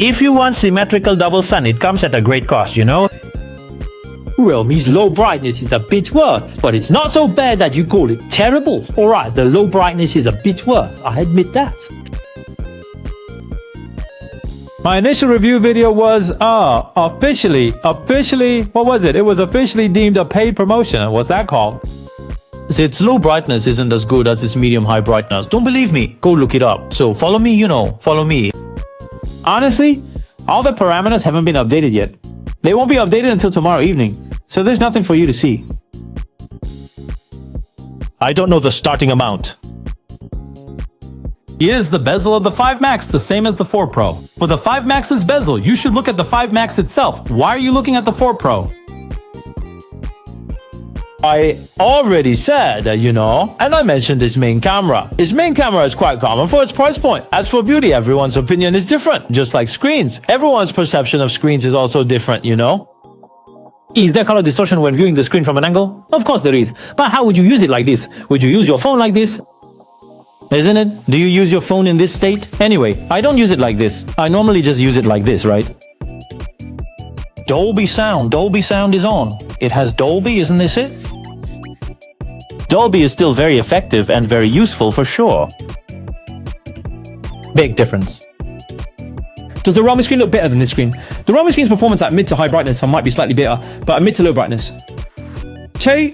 If you want symmetrical double sun, it comes at a great cost, you know? Realme's low brightness is a bit worse, but it's not so bad that you call it terrible. Alright, the low brightness is a bit worse, I admit that. My initial review video was, officially, what was it? It was officially deemed a paid promotion. What's that called? Its low brightness isn't as good as its medium high brightness. Don't believe me? Go look it up. So follow me, follow me. Honestly, all the parameters haven't been updated yet. They won't be updated until tomorrow evening, so there's nothing for you to see. I don't know the starting amount. Is the bezel of the 5 Max the same as the 4 Pro? For the 5 Max's bezel, you should look at the 5 Max itself. Why are you looking at the 4 Pro? I already said, and I mentioned his main camera. His main camera is quite common for its price point. As for beauty, everyone's opinion is different, just like screens. Everyone's perception of screens is also different, Is there color distortion when viewing the screen from an angle? Of course there is. But how would you use it like this? Would you use your phone like this? Isn't it? Do you use your phone in this state? Anyway, I don't use it like this. I normally just use it like this, right? Dolby Sound is on. It has Dolby, isn't this it? Dolby is still very effective and very useful for sure. Big difference. Does the Realme screen look better than this screen? The Realme screen's performance at mid to high brightness might be slightly better, but at mid to low brightness. Che